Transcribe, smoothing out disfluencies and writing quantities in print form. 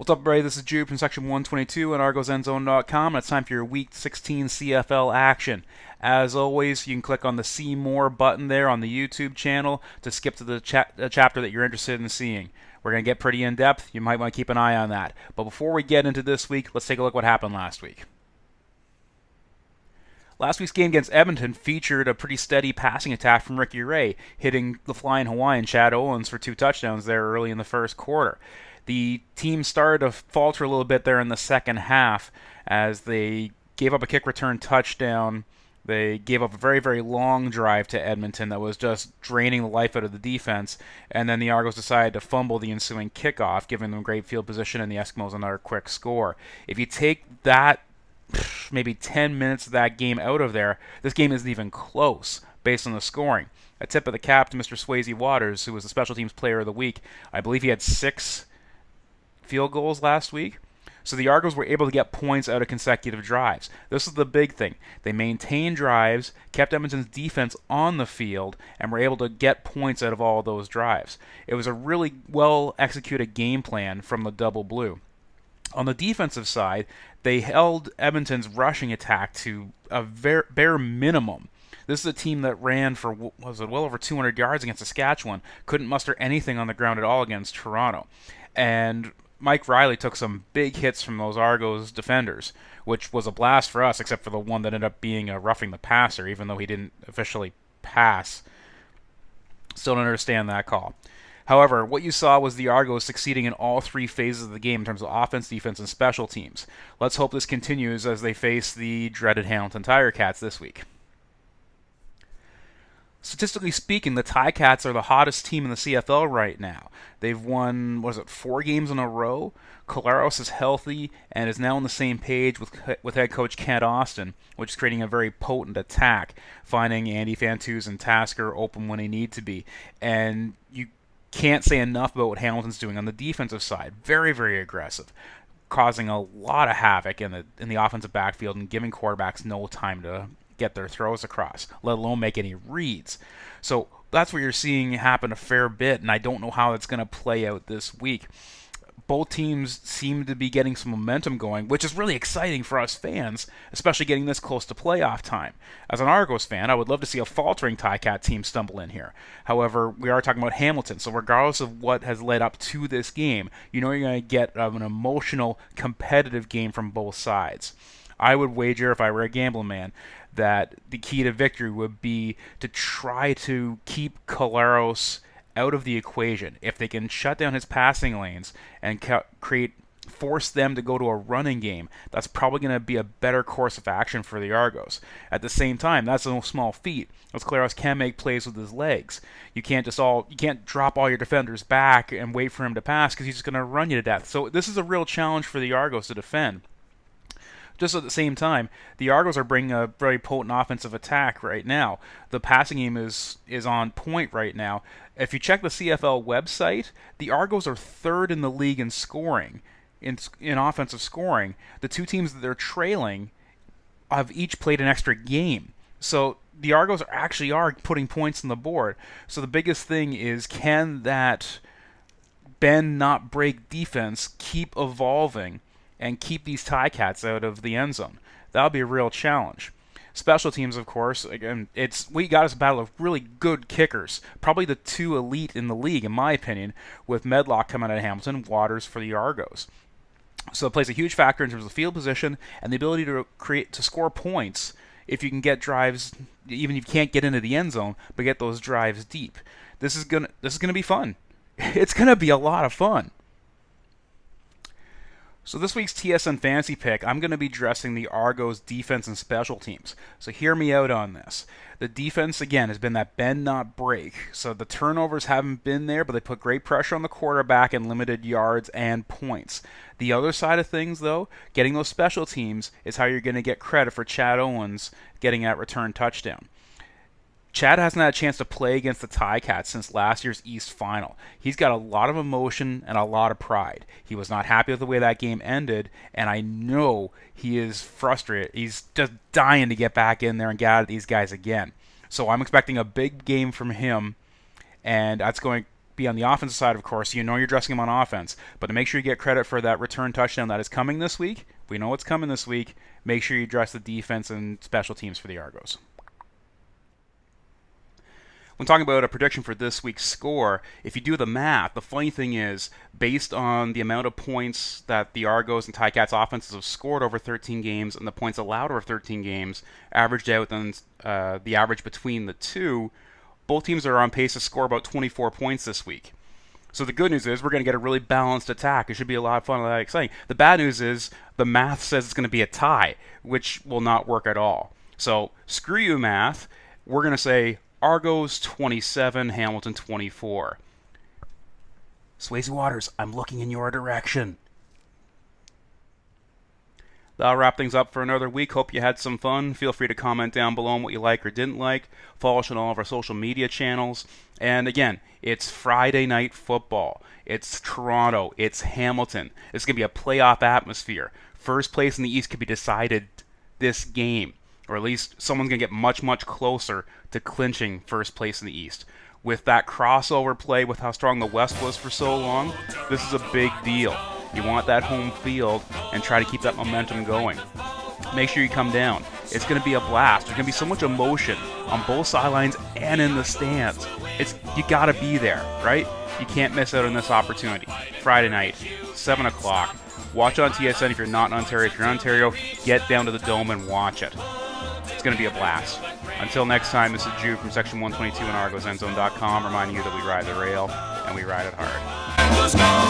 What's up, everybody? This is Jube from Section 122 at ArgosEndzone.com, and it's time for your Week 16 CFL action. As always, you can click on the See More button there on the YouTube channel to skip to the chapter that you're interested in seeing. We're going to get pretty in-depth. You might want to keep an eye on that. But before we get into this week, let's take a look at what happened last week. Last week's game against Edmonton featured a pretty steady passing attack from Ricky Ray, hitting the flying Hawaiian Chad Owens for 2 touchdowns there early in the first quarter. The team started to falter a little bit there in the second half as they gave up a kick return touchdown. They gave up a very, very long drive to Edmonton that was just draining the life out of the defense, and then the Argos decided to fumble the ensuing kickoff, giving them great field position and the Eskimos another quick score. If you take that maybe 10 minutes of that game out of there, this game isn't even close based on the scoring. A tip of the cap to Mr. Swayze Waters, who was the special teams player of the week. I believe he had 6 field goals last week. So the Argos were able to get points out of consecutive drives. This is the big thing. They maintained drives, kept Edmonton's defense on the field, and were able to get points out of all of those drives. It was a really well-executed game plan from the Double Blue. On the defensive side, they held Edmonton's rushing attack to a bare minimum. This is a team that ran for well over 200 yards against Saskatchewan, couldn't muster anything on the ground at all against Toronto. And Mike Riley took some big hits from those Argos defenders, which was a blast for us, except for the one that ended up being a roughing the passer, even though he didn't officially pass. Still don't understand that call. However, what you saw was the Argos succeeding in all 3 phases of the game in terms of offense, defense, and special teams. Let's hope this continues as they face the dreaded Hamilton Tiger Cats this week. Statistically speaking, the Ticats are the hottest team in the CFL right now. They've won, 4 games in a row. Collaros is healthy and is now on the same page with head coach Kent Austin, which is creating a very potent attack, finding Andy Fantuz and Tasker open when they need to be. And you can't say enough about what Hamilton's doing on the defensive side. Very, very aggressive, causing a lot of havoc in the offensive backfield and giving quarterbacks no time to get their throws across, let alone make any reads. So that's what you're seeing happen a fair bit, and I don't know how it's going to play out this week. Both teams seem to be getting some momentum going, which is really exciting for us fans, especially getting this close to playoff time. As an Argos fan, I would love to see a faltering Ticat team stumble in here. However, we are talking about Hamilton, so regardless of what has led up to this game, you know you're going to get an emotional, competitive game from both sides. I would wager, if I were a gambling man, that the key to victory would be to try to keep Collaros out of the equation. If they can shut down his passing lanes and force them to go to a running game, that's probably going to be a better course of action for the Argos. At the same time, that's no small feat, as Collaros can make plays with his legs. You can't drop all your defenders back and wait for him to pass because he's just going to run you to death. So this is a real challenge for the Argos to defend. Just at the same time, the Argos are bringing a very potent offensive attack right now. The passing game is on point right now. If you check the CFL website, the Argos are 3rd in the league in scoring, in offensive scoring. The 2 teams that they're trailing have each played an extra game. So the Argos actually are putting points on the board. So the biggest thing is, can that bend not break defense keep evolving and keep these Ticats out of the end zone? That'll be a real challenge. Special teams, of course, again, we got us a battle of really good kickers. Probably the 2 elite in the league, in my opinion, with Medlock coming out of Hamilton, Waters for the Argos. So it plays a huge factor in terms of field position and the ability to score points if you can get drives, even if you can't get into the end zone, but get those drives deep. This is gonna be fun. It's gonna be a lot of fun. So this week's TSN Fantasy Pick, I'm going to be addressing the Argos defense and special teams. So hear me out on this. The defense, again, has been that bend, not break. So the turnovers haven't been there, but they put great pressure on the quarterback and limited yards and points. The other side of things, though, getting those special teams is how you're going to get credit for Chad Owens getting that return touchdown. Chad hasn't had a chance to play against the Ticats since last year's East Final. He's got a lot of emotion and a lot of pride. He was not happy with the way that game ended, and I know he is frustrated. He's just dying to get back in there and get at these guys again. So I'm expecting a big game from him, and that's going be on the offensive side, of course. You know you're dressing him on offense. But to make sure you get credit for that return touchdown that is coming this week, we know it's coming this week, make sure you dress the defense and special teams for the Argos. When talking about a prediction for this week's score, if you do the math, the funny thing is, based on the amount of points that the Argos and Ticats offenses have scored over 13 games and the points allowed over 13 games, averaged out than the average between the two, both teams are on pace to score about 24 points this week. So the good news is we're going to get a really balanced attack. It should be a lot of fun and a lot of exciting. The bad news is the math says it's going to be a tie, which will not work at all. So screw you, math. We're going to say Argos 27, Hamilton 24. Swayze Waters, I'm looking in your direction. That'll wrap things up for another week. Hope you had some fun. Feel free to comment down below on what you like or didn't like. Follow us on all of our social media channels. And again, it's Friday night football. It's Toronto. It's Hamilton. It's going to be a playoff atmosphere. First place in the East could be decided this game. Or at least someone's going to get much, much closer to clinching first place in the East. With that crossover play, with how strong the West was for so long, this is a big deal. You want that home field and try to keep that momentum going. Make sure you come down. It's going to be a blast. There's going to be so much emotion on both sidelines and in the stands. You got to be there, right? You can't miss out on this opportunity. Friday night, 7 o'clock. Watch on TSN if you're not in Ontario. If you're in Ontario, get down to the Dome and watch it. It's going to be a blast. Until next time, this is Jube from Section 122 and ArgosEndzone.com reminding you that we ride the rail and we ride it hard.